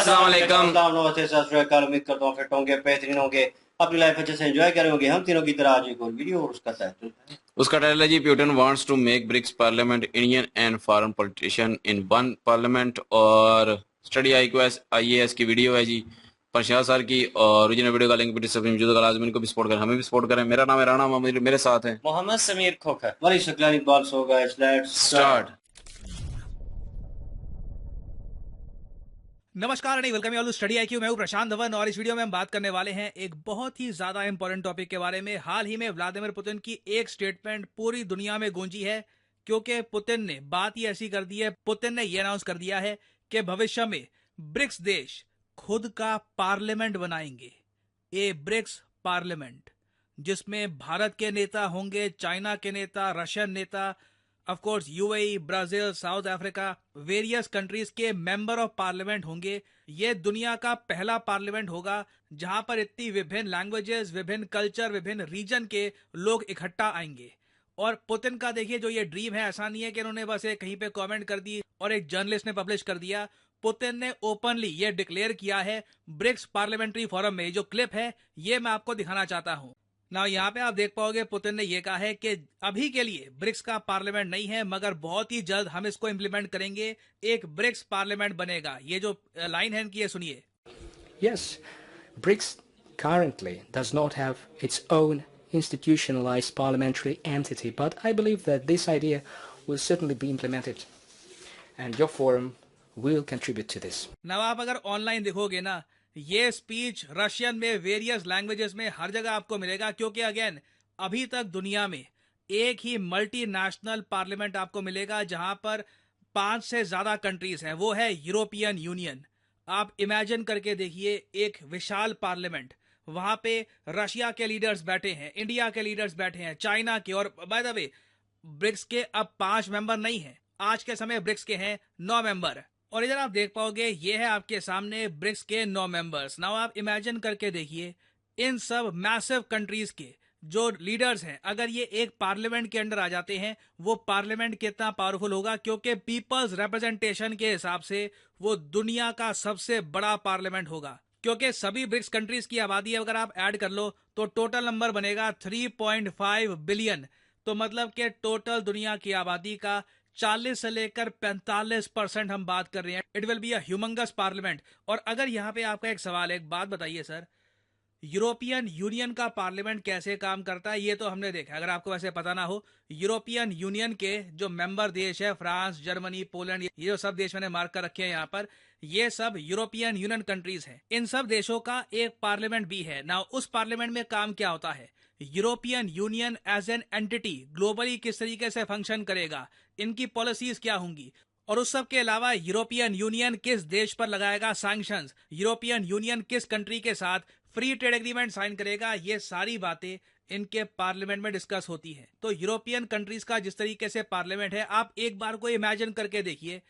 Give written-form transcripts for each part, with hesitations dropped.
अस्सलाम वालेकुम। नमस्ते, सत श्री अकाल। उम्मीद करता हूँ फिट होंगे, बेहतरीन होंगे, अपनी लाइफ अच्छे से एंजॉय करे होंगे। हम तीनों की तरह आज एक और वीडियो और उसका टाइटल है। उसका टाइटल है जी Putin wants to make BRICS parliament Indian and foreign politician in one parliament. और स्टडी आईएएस की वीडियो है जी प्रशांत सर की। और ओरिजिनल वीडियो का लिंक भी डिस्क्रिप्शन में मौजूद है। लाजमी इनको भी सपोर्ट करें, हमें भी सपोर्ट करें। मेरा नाम है राणा मोहम्मद, मेरे साथ हैं मोहम्मद समीर खोखर। वली शकलानी बाल सो गाइस, लेट्स स्टार्ट। नमस्कार नहीं वेलकम यू स्टडी आईक्यू। मैं हूं प्रशांत धवन और इस वीडियो में हम बात करने वाले हैं एक बहुत ही ज्यादा इंपॉर्टेंट टॉपिक के बारे में। हाल ही में व्लादिमीर पुतिन की एक स्टेटमेंट पूरी दुनिया में गूंजी है, क्योंकि पुतिन ने बात ही ऐसी कर दी है। पुतिन ने यह अनाउंस कर दिया है कि भविष्य में ब्रिक्स देश खुद का पार्लियामेंट बनाएंगे, ए ब्रिक्स पार्लियामेंट, जिसमें भारत के नेता होंगे, चाइना के नेता, रशियन नेता, of course UAE, Brazil, south Africa, various countries के मेंबर ऑफ पार्लियामेंट होंगे। ये दुनिया का पहला पार्लियामेंट होगा जहां पर इतनी विभिन्न लैंग्वेजेस, विभिन्न कल्चर, विभिन्न रीजन के लोग इकट्ठा आएंगे। और पुतिन का देखिए जो ये ड्रीम है, ऐसा नहीं है कि उन्होंने बस एक कहीं पे कमेंट कर दी और एक जर्नलिस्ट ने पब्लिश कर दिया। पुतिन ने ओपनली ये डिक्लेयर किया है ब्रिक्स पार्लियामेंट्री फोरम में। जो क्लिप है ये मैं आपको दिखाना चाहता हूं ना। यहाँ पे आप देख पाओगे पुतिन ने यह कहा है कि अभी के लिए ब्रिक्स का पार्लियामेंट नहीं है, मगर बहुत ही जल्द हम इसको इंप्लीमेंट करेंगे, एक ब्रिक्स पार्लियामेंट बनेगा। ये जो लाइन है इनकी, ये सुनिए। Yes, BRICS currently does not have its own institutionalized parliamentary entity, but I believe that this idea will certainly be implemented, and your forum will contribute to this. now आप अगर online देखोगे ना, ये speech Russian में, various languages में, हर जगह आपको मिलेगा। क्योंकि अगेन अभी तक दुनिया में एक ही मल्टीनेशनल पार्लियामेंट आपको मिलेगा जहां पर 5 से ज्यादा कंट्रीज हैं, वो है यूरोपियन यूनियन। आप इमेजिन करके देखिए एक विशाल पार्लियामेंट, वहां पे रशिया के लीडर्स बैठे हैं, इंडिया के लीडर्स बैठे हैं, चाइना के। और बाय द वे ब्रिक्स के अब 5 मेंबर नहीं हैं, आज के समय ब्रिक्स के हैं 9 मेंबर। और इधर आप देख पाओगे ये है आपके सामने ब्रिक्स के 9 मेंबर्स। नाउ आप इमेजिन करके देखिए इन सब मैसिव कंट्रीज के जो लीडर्स हैं, अगर ये एक पार्लियामेंट के अंडर आ जाते हैं, वो पार्लियामेंट कितना पावरफुल होगा। क्योंकि पीपल्स रिप्रेजेंटेशन के हिसाब से वो दुनिया का सबसे बड़ा पार्लियामेंट होगा। क्योंकि सभी ब्रिक्स कंट्रीज की आबादी अगर आप ऐड कर लो तो टोटल नंबर बनेगा 3.5 बिलियन। तो मतलब कि टोटल दुनिया की आबादी का 40 से लेकर 45% हम बात कर रहे हैं। It will be a humongous parliament. और अगर यहाँ पे आपका एक सवाल है, एक बात बताइए सर, यूरोपियन यूनियन का पार्लियामेंट कैसे काम करता है? ये तो हमने देखा। अगर आपको वैसे पता ना हो, यूरोपियन यूनियन के जो मेंबर देश है, फ्रांस, जर्मनी, पोलैंड, ये जो सब देश मैंने मार्क कर रखे हैं यहाँ पर, ये सब यूरोपियन यूनियन कंट्रीज हैं। इन सब देशों का एक पार्लियामेंट भी है ना। उस पार्लियामेंट में काम क्या होता है, European Union as an entity globally किस तरीके से फंक्शन करेगा, इनकी पॉलिसीज क्या होंगी, और उस सब के अलावा यूरोपियन यूनियन किस देश पर लगाएगा सैंक्शंस, यूरोपियन यूनियन किस कंट्री के साथ फ्री ट्रेड एग्रीमेंट साइन करेगा, ये सारी बातें इनके पार्लियामेंट में डिस्कस होती है। तो यूरोपियन कंट्रीज का जिस तरीके से पार्लियामेंट है, आप एक बार को इमेजिन करके देखिए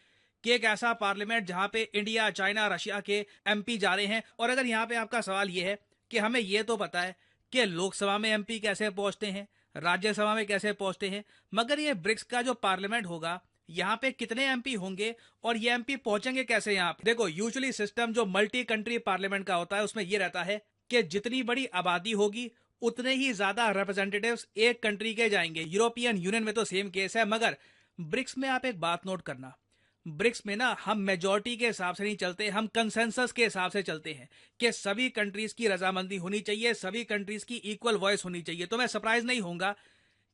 कि एक ऐसा पार्लियामेंट जहां पे इंडिया, चाइना, रशिया के एमपी जा रहे हैं। और अगर यहाँ पे आपका सवाल ये है कि हमें ये तो पता है कि लोकसभा में एमपी कैसे पहुंचते हैं, राज्यसभा में कैसे पहुंचते हैं, मगर ये ब्रिक्स का जो पार्लियामेंट होगा, यहाँ पे कितने एमपी होंगे और ये एमपी पहुंचेंगे कैसे? यहाँ पे देखो, यूजुअली सिस्टम जो मल्टी कंट्री पार्लियामेंट का होता है उसमें ये रहता है कि जितनी बड़ी आबादी होगी उतने ही ज्यादा रिप्रेजेंटेटिव्स एक कंट्री के जाएंगे। यूरोपियन यूनियन में तो सेम केस है, मगर ब्रिक्स में आप एक बात नोट करना, ब्रिक्स में ना हम मेजॉरिटी के हिसाब से नहीं चलते, हम कंसेंसस के हिसाब से चलते हैं कि सभी कंट्रीज की रजामंदी होनी चाहिए, सभी कंट्रीज की इक्वल वॉइस होनी चाहिए। तो मैं सरप्राइज नहीं होऊंगा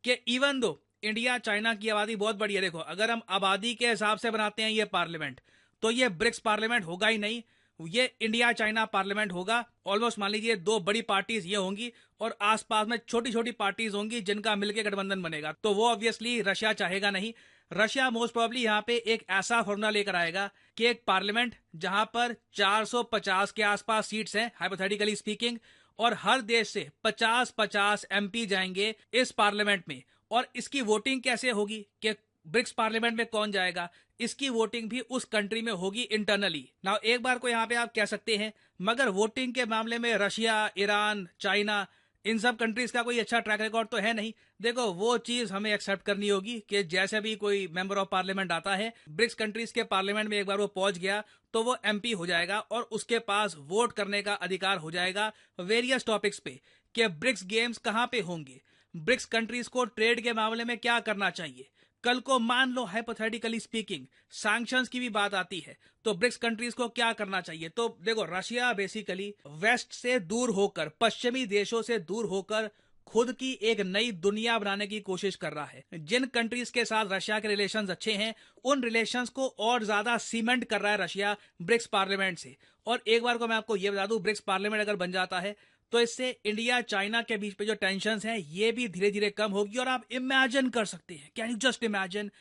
कि इवन दो इंडिया, चाइना की आबादी बहुत बड़ी है, देखो अगर हम आबादी के हिसाब से बनाते हैं ये पार्लियामेंट, तो ये ब्रिक्स पार्लियामेंट होगा ही नहीं, ये इंडिया चाइना पार्लियामेंट होगा। ऑलमोस्ट मान लीजिए 2 बड़ी पार्टीज ये होंगी और आसपास में छोटी छोटी पार्टीज होंगी जिनका मिलकर गठबंधन बनेगा। तो वो ऑब्वियसली रशिया चाहेगा नहीं। रशिया मोस्ट प्रोबेबली यहाँ पे एक ऐसा फॉर्मूला लेकर आएगा कि एक पार्लियामेंट जहां पर 450 के आसपास सीट्स हैं, हाइपोथेटिकली स्पीकिंग, और हर देश से 50-50 एमपी जाएंगे इस पार्लियामेंट में। और इसकी वोटिंग कैसे होगी कि ब्रिक्स पार्लियामेंट में कौन जाएगा, इसकी वोटिंग भी उस कंट्री में होगी इंटरनली। नाउ एक बार को यहाँ पे आप कह सकते हैं, मगर वोटिंग के मामले में रशिया, ईरान, चाइना, इन सब कंट्रीज का कोई अच्छा ट्रैक रिकॉर्ड तो है नहीं। देखो वो चीज हमें एक्सेप्ट करनी होगी कि जैसे भी कोई मेंबर ऑफ पार्लियामेंट आता है, ब्रिक्स कंट्रीज के पार्लियामेंट में एक बार वो पहुंच गया तो वो एमपी हो जाएगा और उसके पास वोट करने का अधिकार हो जाएगा वेरियस टॉपिक्स पे कि ब्रिक्स गेम्स कहाँ पे होंगे, ब्रिक्स कंट्रीज को ट्रेड के मामले में क्या करना चाहिए। कल को मान लो हाइपोथेटिकली स्पीकिंग सैंक्शंस की भी बात आती है तो ब्रिक्स कंट्रीज को क्या करना चाहिए। तो देखो रशिया बेसिकली वेस्ट से दूर होकर, पश्चिमी देशों से दूर होकर खुद की एक नई दुनिया बनाने की कोशिश कर रहा है। जिन कंट्रीज के साथ रशिया के रिलेशंस अच्छे हैं उन रिलेशंस को और ज्यादा सीमेंट कर रहा है रशिया ब्रिक्स पार्लियामेंट से। और एक बार को मैं आपको ये बता दूं, ब्रिक्स पार्लियामेंट अगर बन जाता है तो इससे इंडिया चाइना के बीच पे जो टेंशन्स हैं ये भी धीरे धीरे कम होगी। और आप इमेजिन कर सकते हैं, can you just imagine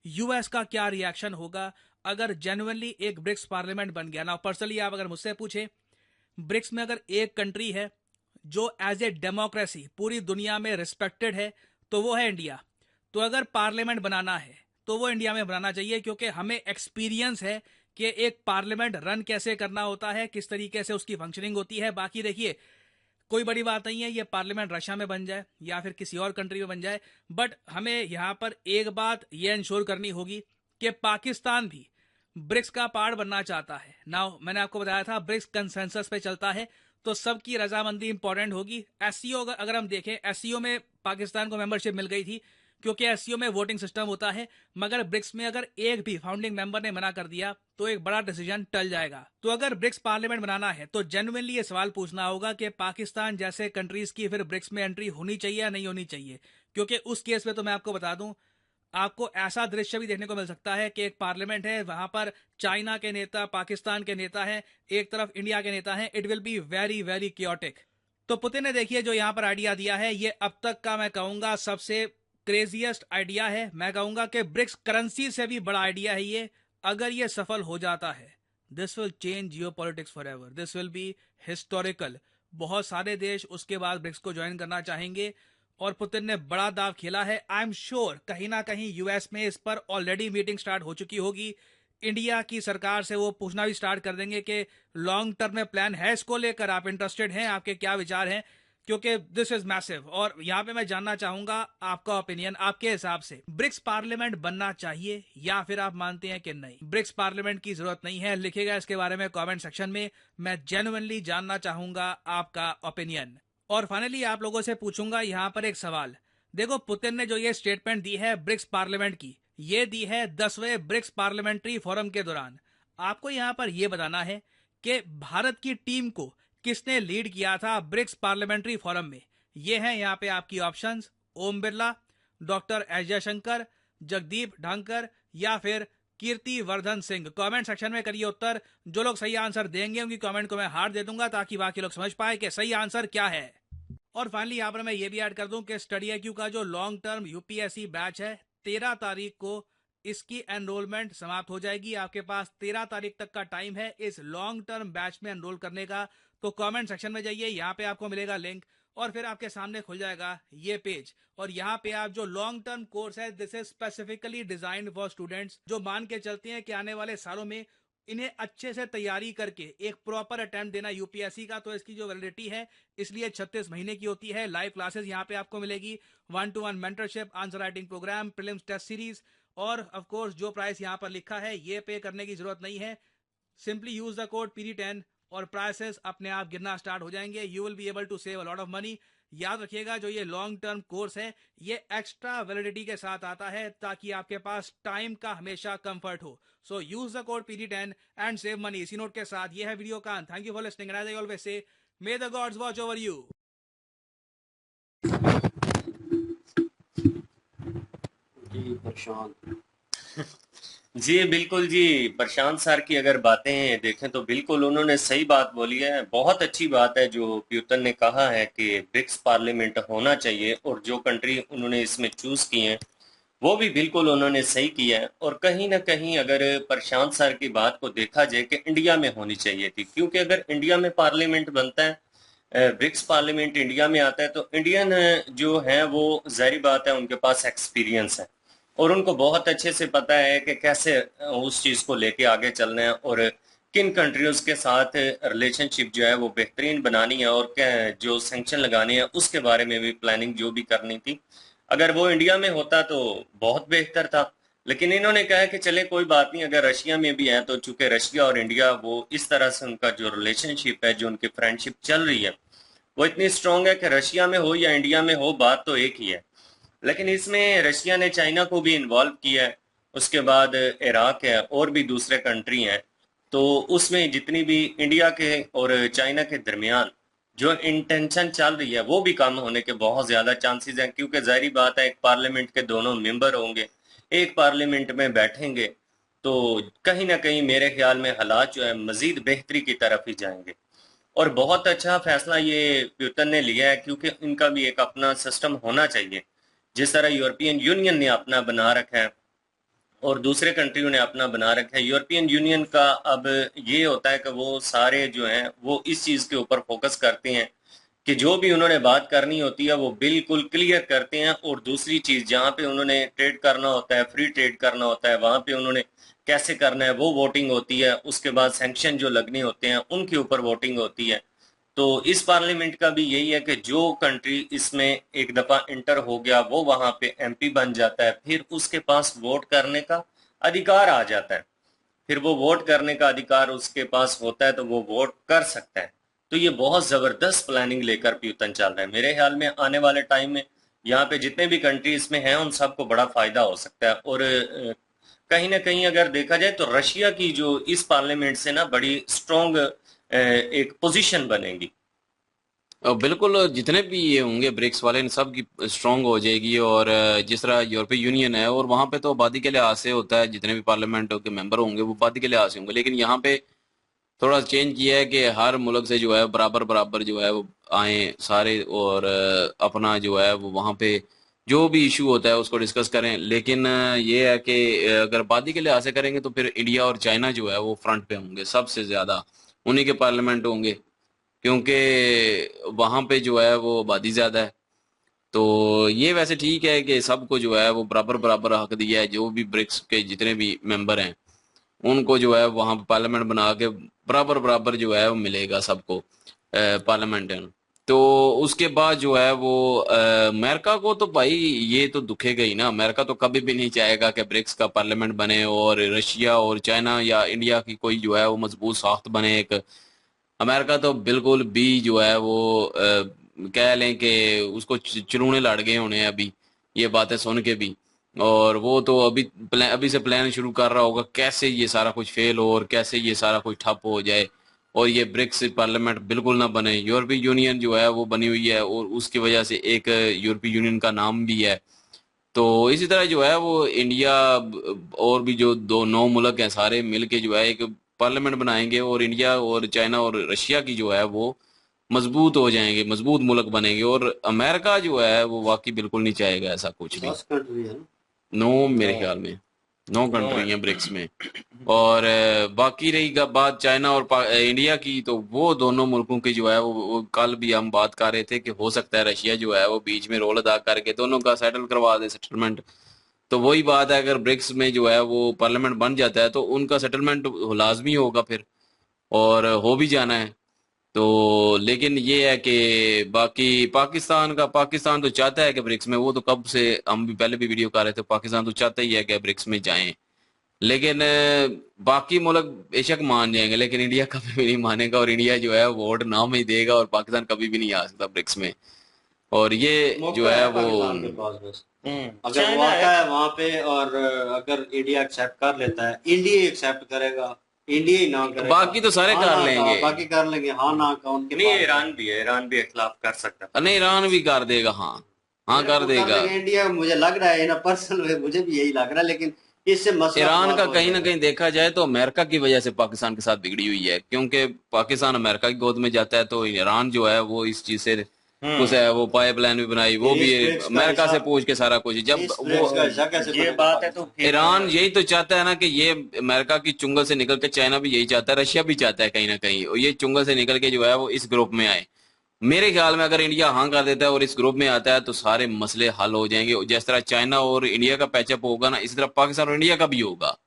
US का क्या रिएक्शन होगा अगर जेन्युइनली एक ब्रिक्स पार्लियामेंट बन गया ना। पर्सनली आप अगर मुझसे पूछे, ब्रिक्स में अगर एक कंट्री है जो एज ए डेमोक्रेसी पूरी दुनिया में रिस्पेक्टेड है तो वो है इंडिया। तो अगर पार्लियामेंट बनाना है तो वो इंडिया में बनाना चाहिए, क्योंकि हमें एक्सपीरियंस है कि एक पार्लियामेंट रन कैसे करना होता है, किस तरीके से उसकी फंक्शनिंग होती है। बाकी देखिए कोई बड़ी बात नहीं है ये पार्लियामेंट रशिया में बन जाए या फिर किसी और कंट्री में बन जाए, बट हमें यहाँ पर एक बात ये इंश्योर करनी होगी कि पाकिस्तान भी ब्रिक्स का पार्ट बनना चाहता है। नाउ मैंने आपको बताया था ब्रिक्स कंसेंसस पे चलता है तो सबकी रजामंदी इंपॉर्टेंट होगी। एससीओ अगर हम देखें, एससीओ में पाकिस्तान को मेंबरशिप मिल गई थी क्योंकि एससीओ में वोटिंग सिस्टम होता है, मगर ब्रिक्स में अगर एक भी फाउंडिंग मेंबर ने मना कर दिया तो एक बड़ा डिसीजन टल जाएगा। तो अगर ब्रिक्स पार्लियामेंट बनाना है तो जेन्युइनली ये सवाल पूछना होगा कि पाकिस्तान जैसे कंट्रीज की फिर ब्रिक्स में एंट्री होनी चाहिए या नहीं होनी चाहिए। क्योंकि उस केस में तो मैं आपको बता दूं, आपको ऐसा दृश्य भी देखने को मिल सकता है कि एक पार्लियामेंट है, वहां पर चाइना के नेता, पाकिस्तान के नेता हैं, एक तरफ इंडिया के नेता हैं। It will be very very chaotic. तो पुतिन ने देखिए जो यहाँ पर आइडिया दिया है ये अब तक का मैं कहूंगा सबसे क्रेजिएस्ट आइडिया है। मैं कहूंगा कि ब्रिक्स करेंसी से भी बड़ा आइडिया है ये। अगर ये सफल हो जाता है, this will change geopolitics forever, this will be historical. बहुत सारे देश उसके बाद ब्रिक्स को ज्वाइन करना चाहेंगे और पुतिन ने बड़ा दाव खेला है। आई एम श्योर कहीं ना कहीं यूएस में इस पर ऑलरेडी मीटिंग स्टार्ट हो चुकी होगी। इंडिया की सरकार से वो पूछना भी स्टार्ट कर देंगे कि लॉन्ग टर्म में प्लान है इसको लेकर, आप इंटरेस्टेड हैं, आपके क्या विचार हैं, क्योंकि दिस इज मैसिव। और यहाँ पे मैं जानना चाहूंगा आपका ओपिनियन, आपके हिसाब से ब्रिक्स पार्लियामेंट बनना चाहिए या फिर आप मानते हैं कि नहीं ब्रिक्स पार्लियामेंट की जरूरत नहीं है। लिखिएगा इसके बारे में कमेंट सेक्शन में, मैं जेन्युइनली जानना चाहूंगा आपका ओपिनियन। और फाइनली आप लोगों से पूछूंगा यहाँ पर एक सवाल। देखो पुतिन ने जो ये स्टेटमेंट दी है ब्रिक्स पार्लियामेंट की, ये दी है 10वें ब्रिक्स पार्लियामेंट्री फोरम के दौरान। आपको यहाँ पर यह बताना है कि भारत की टीम को किसने लीड किया था ब्रिक्स पार्लियामेंट्री फोरम में। ये हैं यहाँ पे आपकी options, Om Birla, doctor S Jaishankar, Jagdeep ढांकर या फिर कीर्ति वर्धन सिंह। कमेंट सेक्शन में करिए उत्तर। जो लोग सही आंसर देंगे उनकी कमेंट को मैं हार्ट दे दूंगा ताकि बाकी लोग समझ पाए कि सही आंसर क्या है। और फाइनली यहाँ पर मैं ये भी ऐड कर दूं कि स्टडी IQ का जो लॉन्ग टर्म यूपीएससी बैच है 13 तारीख को इसकी एनरोलमेंट समाप्त हो जाएगी। आपके पास 13 तारीख तक का टाइम है इस लॉन्ग टर्म बैच में एनरोल करने का। तो कमेंट सेक्शन में जाइए, यहाँ पे आपको मिलेगा लिंक और फिर आपके सामने खुल जाएगा ये पेज। और यहाँ पे आप जो लॉन्ग टर्म कोर्स है, this is specifically designed for students जो मान के चलते हैं कि आने वाले सालों में इन्हें अच्छे से तैयारी करके एक प्रॉपर अटेम्प्ट देना यूपीएससी का। तो इसकी जो वैलिडिटी है इसलिए 36 महीने की होती है। लाइव क्लासेस यहाँ पे आपको मिलेगी, 1-to-1 mentorship, answer writing program, prelims test series और ऑफ कोर्स जो प्राइस यहाँ पर लिखा है ये पे करने की जरूरत नहीं है। Simply use the code PD10 और प्राइसेस अपने आप गिरना स्टार्ट हो जाएंगे। You will be able to save a lot of money. याद रखिएगा जो ये लॉन्ग टर्म कोर्स है ये एक्स्ट्रा वैलिडिटी के साथ आता है ताकि आपके पास टाइम का हमेशा कंफर्ट हो। So use the code PD10 and save money. इसी नोट के साथ ये है वीडियो का। Thank you for listening and as I always say, may the gods watch over you. जी प्रशांत जी बिल्कुल जी, प्रशांत सर की अगर बातें देखें तो बिल्कुल उन्होंने सही बात बोली है। बहुत अच्छी बात है जो प्यूतन ने कहा है कि ब्रिक्स पार्लियामेंट होना चाहिए और जो कंट्री उन्होंने इसमें चूज की है वो भी बिल्कुल उन्होंने सही किया है। और कहीं ना कहीं अगर प्रशांत सर की बात को देखा जाए कि इंडिया में होनी चाहिए थी, क्योंकि अगर इंडिया में पार्लियामेंट बनता है, ब्रिक्स पार्लियामेंट इंडिया में आता है तो इंडियन जो है वो जाहिर बात है उनके पास एक्सपीरियंस है और उनको बहुत अच्छे से पता है कि कैसे उस चीज को लेके आगे चलना है और किन कंट्रियों के साथ रिलेशनशिप जो है वो बेहतरीन बनानी है और क्या जो सैंक्शन लगाने हैं उसके बारे में भी प्लानिंग जो भी करनी थी। अगर वो इंडिया में होता तो बहुत बेहतर था, लेकिन इन्होंने कहा कि चले कोई बात नहीं, अगर रशिया में भी है तो चूंकि रशिया और इंडिया वो इस तरह से उनका जो रिलेशनशिप है, जो उनकी फ्रेंडशिप चल रही है वो इतनी स्ट्रांग है कि रशिया में हो या इंडिया में हो बात तो एक ही है। लेकिन इसमें रशिया ने चाइना को भी इन्वॉल्व किया है, उसके बाद इराक है और भी दूसरे कंट्री हैं। तो उसमें जितनी भी इंडिया के और चाइना के दरमियान जो इंटेंशन चल रही है वो भी कम होने के बहुत ज्यादा चांसेस हैं, क्योंकि जाहिर बात है एक पार्लियामेंट के दोनों मेंबर होंगे, एक पार्लियामेंट में बैठेंगे, तो कहीं ना कहीं मेरे ख्याल में हालात जो है मजीद बेहतरी की तरफ ही जाएंगे। और बहुत अच्छा फैसला ये प्यूटन ने लिया है, क्योंकि इनका भी एक अपना सिस्टम होना चाहिए। जिस तरह यूरोपियन यूनियन ने अपना बना रखा है और दूसरे कंट्रियों ने अपना बना रखा है, यूरोपियन यूनियन का अब ये होता है कि वो सारे जो हैं वो इस चीज़ के ऊपर फोकस करते हैं कि जो भी उन्होंने बात करनी होती है वो बिल्कुल क्लियर करते हैं। और दूसरी चीज़, जहाँ पे उन्होंने ट्रेड करना होता है, फ्री ट्रेड करना होता है, वहाँ पे उन्होंने कैसे करना है वो वोटिंग होती है। उसके बाद सैंक्शन जो लगने होते हैं उनके ऊपर वोटिंग होती है। तो इस पार्लियामेंट का भी यही है कि जो कंट्री इसमें एक दफा इंटर हो गया वो वहां पे एमपी बन जाता है, फिर उसके पास वोट करने का अधिकार आ जाता है। फिर वो वोट करने का अधिकार उसके पास होता है तो वो वोट कर सकता है। तो ये बहुत जबरदस्त प्लानिंग लेकर प्यूतन चल रहा है। मेरे ख्याल में आने वाले टाइम में यहाँ पे जितने भी कंट्रीज में हैं उन सबको बड़ा फायदा हो सकता है। और कहीं ना कहीं अगर देखा जाए तो रशिया की जो इस पार्लियामेंट से ना बड़ी स्ट्रॉन्ग एक पोजीशन बनेगी। और बिल्कुल जितने भी ये होंगे ब्रिक्स वाले इन सब की स्ट्रांग हो जाएगी। और जिस तरह यूरोपीय यूनियन है और वहाँ पे तो आबादी के लिहाज से होता है, जितने भी पार्लियामेंट के मेंबर होंगे वो आबादी के लिहाज से होंगे। लेकिन यहाँ पे थोड़ा चेंज किया है कि हर मुल्क से जो है बराबर बराबर जो है वो आए सारे, और अपना जो है वो वहाँ पे जो भी इशू होता है उसको डिस्कस करें। लेकिन ये है कि अगर आबादी के लिहाज से करेंगे तो फिर इंडिया और चाइना जो है वो फ्रंट पे होंगे, सबसे ज्यादा उन्हीं के पार्लियामेंट होंगे, क्योंकि वहां पे जो है वो आबादी ज्यादा है। तो ये वैसे ठीक है कि सबको जो है वो बराबर बराबर हक दिया है, जो भी ब्रिक्स के जितने भी मेंबर हैं उनको जो है वहां पे पार्लियामेंट बना के बराबर बराबर जो है वो मिलेगा सबको पार्लियामेंट है। तो उसके बाद जो है वो अमेरिका को तो भाई ये तो दुखेगा ही ना। अमेरिका तो कभी भी नहीं चाहेगा कि ब्रिक्स का पार्लियामेंट बने और रशिया और चाइना या इंडिया की कोई जो है वो मजबूत साख्त बने एक। अमेरिका तो बिल्कुल भी जो है वो कह लें कि उसको चिरूने लड़ गए होने हैं अभी ये बातें सुन के भी। और वो तो अभी से प्लान शुरू कर रहा होगा कैसे ये सारा कुछ फेल हो और कैसे ये सारा कुछ ठप हो जाए और ये ब्रिक्स पार्लियामेंट बिल्कुल ना बने। यूरोपीय यूनियन जो है वो बनी हुई है और उसकी वजह से एक यूरोपीय यूनियन का नाम भी है। तो इसी तरह जो है वो इंडिया और भी जो दो नौ मुल्क हैं सारे मिलके जो है एक पार्लियामेंट बनाएंगे और इंडिया और चाइना और रशिया की जो है वो मजबूत हो जाएंगे, मजबूत मुल्क बनेंगे। और अमेरिका जो है वो वाकई बिल्कुल नहीं चाहेगा ऐसा कुछ भी। 10 कंट्री है ना। 9 मेरे ख्याल में 9 कंट्री हैं ब्रिक्स में। और बाकी रही बात चाइना और इंडिया की, तो वो दोनों मुल्कों की जो है वो कल भी हम बात कर रहे थे कि हो सकता है रशिया जो है वो बीच में रोल अदा करके दोनों का सेटल करवा दे, सेटलमेंट। तो वही बात है, अगर ब्रिक्स में जो है वो पार्लियामेंट बन जाता है तो उनका सेटलमेंट लाजमी होगा फिर, और हो भी जाना है। तो लेकिन ये है कि बाकी पाकिस्तान तो चाहता है कि ब्रिक्स में, वो तो कब से हम भी पहले भी वीडियो कर रहे थे, पाकिस्तान तो चाहता ही है कि ब्रिक्स में जाएं। लेकिन बाकी मुल्क बेशक मान जाएंगे लेकिन इंडिया कभी भी नहीं मानेगा, और इंडिया जो है वोट नाम ही देगा और पाकिस्तान कभी भी नहीं आ सकता ब्रिक्स में। और ये जो मौका है है वो पाकिस्तान के पास बस। अगर वो चाइना आता है। है वहां पे और अगर इंडिया एक्सेप्ट कर लेता है, इंडिया एक्सेप्ट करेगा, इंडिया ही ना करेगा, बाकी तो सारे हाँ कर ना लेंगे। का बाकी कर लेंगे, हाँ ना का उनके नहीं, पास है। ईरान भी है, ईरान भी इख्लाफ कर सकता है। नहीं, ईरान भी कर देगा, हाँ हाँ कर वो कर देगा। लेंगे, इंडिया मुझे लग रहा है ना, पर्सनल मुझे भी यही लग रहा है, लेकिन इससे मसला ईरान का बहुत हो कहीं ना जाएगा। कहीं देखा जाए तो अमेरिका की वजह से पाकिस्तान के साथ बिगड़ी हुई है, क्योंकि पाकिस्तान अमेरिका की गोद में जाता है। तो ईरान जो है वो इस चीज से खुश है, वो पाइपलाइन भी बनाई, वो भी इस ब्रिक्स का अमेरिका से हिस्सा पूछ के सारा कुछ। जब इस वो ब्रिक्स का हिस्सा कैसे ये बनेगा बात है तो पाकिस्तान? फिर ईरान यही तो चाहता है ना कि ये अमेरिका की चुंगल से निकल के, चाइना भी यही चाहता है, रशिया भी चाहता है कहीं ना कहीं, और ये चुंगल से निकल के जो है वो इस ग्रुप में आए। मेरे ख्याल में अगर इंडिया हाँ कर देता है और इस ग्रुप में आता है तो सारे मसले हल हो जाएंगे। जिस तरह चाइना और इंडिया का पैचअप होगा ना, इसी तरह पाकिस्तान और इंडिया का भी होगा।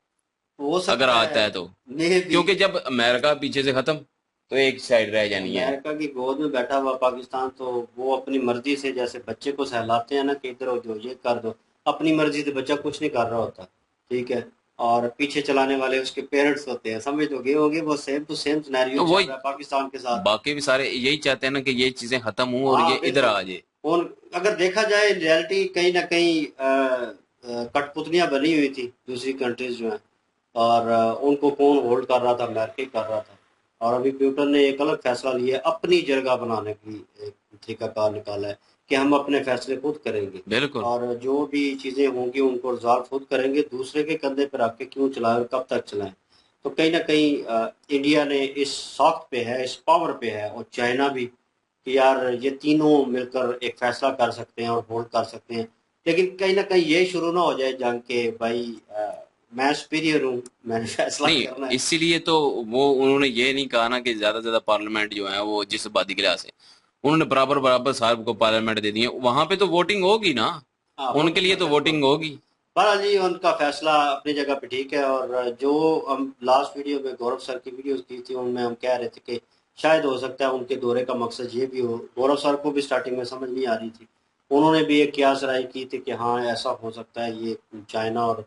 हो सकता अगर आता है तो, मे भी क्योंकि जब अमेरिका पीछे से खत्म तो एक साइड रह जानी है। अमेरिका की गोद में बैठा हुआ पाकिस्तान तो वो अपनी मर्जी से, जैसे बच्चे को सहलाते हैं ना कि इधर हो जाओ ये कर दो, अपनी मर्जी से बच्चा कुछ नहीं कर रहा होता, ठीक है। और पीछे चलाने वाले उसके पेरेंट्स होते हैं, समझ होगे वो सेम टू सेम सिनेरियो तो चल वही रहा है पाकिस्तान के साथ। बाकी भी सारे यही चाहते हैं ना कि ये चीजें खत्म हों और हाँ ये इधर बिल्कुल। आ जाए। और अगर देखा जाए रियलिटी कहीं ना कहीं कठपुतलियां बनी हुई थी दूसरी कंट्रीज जो हैं, और उनको कौन होल्ड कर रहा था, अमेरिका कर रहा था। और अभी प्यूटन ने एक अलग फैसला लिया है, अपनी जगह बनाने की एक तरीकाकार निकाला है कि हम अपने फैसले खुद करेंगे, बिल्कुल। और जो भी चीज़ें होंगी उनको रिजॉल्व खुद करेंगे, दूसरे के कंधे पर रख के क्यों चलाएं और कब तक चलाएं। तो कहीं ना कहीं इंडिया ने इस सॉफ्ट पे है, इस पावर पे है, और चाइना भी, कि यार ये तीनों मिलकर एक फैसला कर सकते हैं और होल्ड कर सकते हैं। लेकिन कहीं ना कहीं ये शुरू ना हो जाए जंग के, भाई मैं सुपीरियर हूँ, मैंने फैसला नहीं, करना है। इसीलिए तो वो उन्होंने ये नहीं कहा ना कि ज्यादा से ज्यादा पार्लियामेंट जो है वो जिस आबादी के लिहाज से, उन्होंने बराबर बराबर साहब को पार्लियामेंट दे दी है, वहां पे तो वोटिंग होगी ना, हाँ वो उनके तो लिए तो बिल्कुल। वोटिंग होगी। बहरहाल जी उनका फैसला अपनी जगह पे ठीक है। और जो हम लास्ट वीडियो में गौरव सर की वीडियोस की थी उनमें हम कह रहे थे कि शायद हो सकता है उनके दौरे का मकसद ये भी हो। गौरव सर को भी स्टार्टिंग में समझ नहीं आ रही थी, उन्होंने भी एक कियास राय की थी कि हाँ ऐसा हो सकता है ये चाइना, और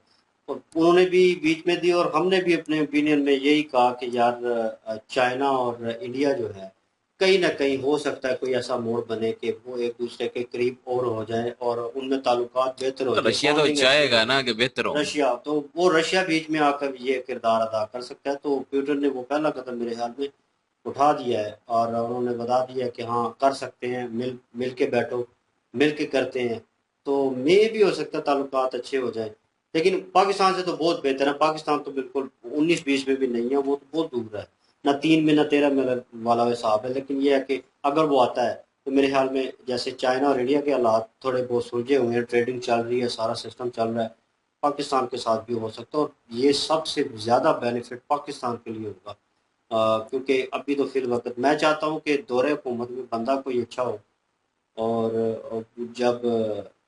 उन्होंने भी बीच में दी, और हमने भी अपने ओपिनियन में यही कहा कि यार चाइना और इंडिया जो है कहीं ना कहीं हो सकता है कोई ऐसा मोड़ बने कि वो एक दूसरे के करीब और हो जाए और उनमें ताल्लुकात बेहतर हो तो जाए, रशिया तो बॉन्डिंग अच्छी हो चाहेगा जाए। ना कि बेहतर हो। रशिया तो वो रशिया बीच में आकर ये किरदार अदा कर सकता है, तो प्यूटन ने वो पहला कदम मेरे ख्याल में उठा दिया है, और उन्होंने बता दिया कि हाँ कर सकते हैं, मिल के बैठो, मिल के करते हैं, तो मे भी हो सकता है ताल्लुकात अच्छे हो जाए। लेकिन पाकिस्तान से तो बहुत बेहतर है, पाकिस्तान तो बिल्कुल 19-20 में भी नहीं है, वो तो बहुत दूर है, ना 3 में ना 13 में वाला हिसाब है। लेकिन ये है कि अगर वो आता है तो मेरे ख्याल में जैसे चाइना और इंडिया के हालात थोड़े बहुत सुलझे हुए हैं, ट्रेडिंग चल रही है, सारा सिस्टम चल रहा है, पाकिस्तान के साथ भी हो सकता है, और ये सबसे ज़्यादा बेनिफिट पाकिस्तान के लिए होगा। क्योंकि अभी तो फिल वक्त मैं चाहता हूँ कि दौरे हुकूमत में बंदा कोई अच्छा हो, और जब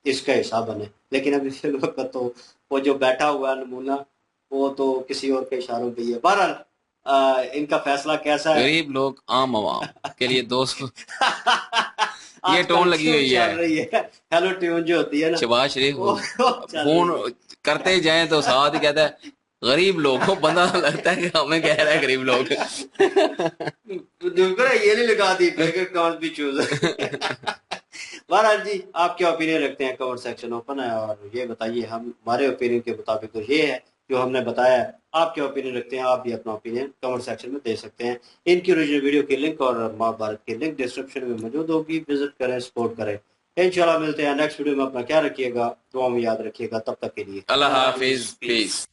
इसका हिस्सा बने। लेकिन अभी फिल वक्त तो वो जो बैठा हुआ है नमूना, वो तो किसी और के इशारों पे ही है। बहरहाल इनका फैसला कैसा है। गरीब लोग आम आवाम के लिए दोस्त ये टोन आजकल लगी ट्यून हुई है। चल रही है, हेलो ट्यून जो होती है ना, शबाज शरीफ वो चल फोन रही है। करते ही जाए तो साथ ही कहता है गरीब लोग को, बंदा लगता है कि हमें कह रहा है गरीब लोग। दुर्गा ये नहीं लगा दी कांट बी चूज। बहरहाल जी आप क्या ओपिनियन रखते हैं, कमेंट सेक्शन ओपन है, और ये बताइए, हम हमारे ओपिनियन के मुताबिक तो ये है जो हमने बताया है। आप क्या ओपिनियन रखते हैं, आप भी अपना ओपिनियन कमेंट सेक्शन में दे सकते हैं। इनकी ओरिजिनल वीडियो की लिंक और महाभारत की लिंक डिस्क्रिप्शन में मौजूद होगी, विजिट करें, सपोर्ट करें। इंशाल्लाह मिलते हैं नेक्स्ट वीडियो में। अपना क्या रखिएगा, दुआ में याद रखिएगा, तब तक के लिए अल्लाह अल्लाह हाफिज, हाफिज, पीस। पीस।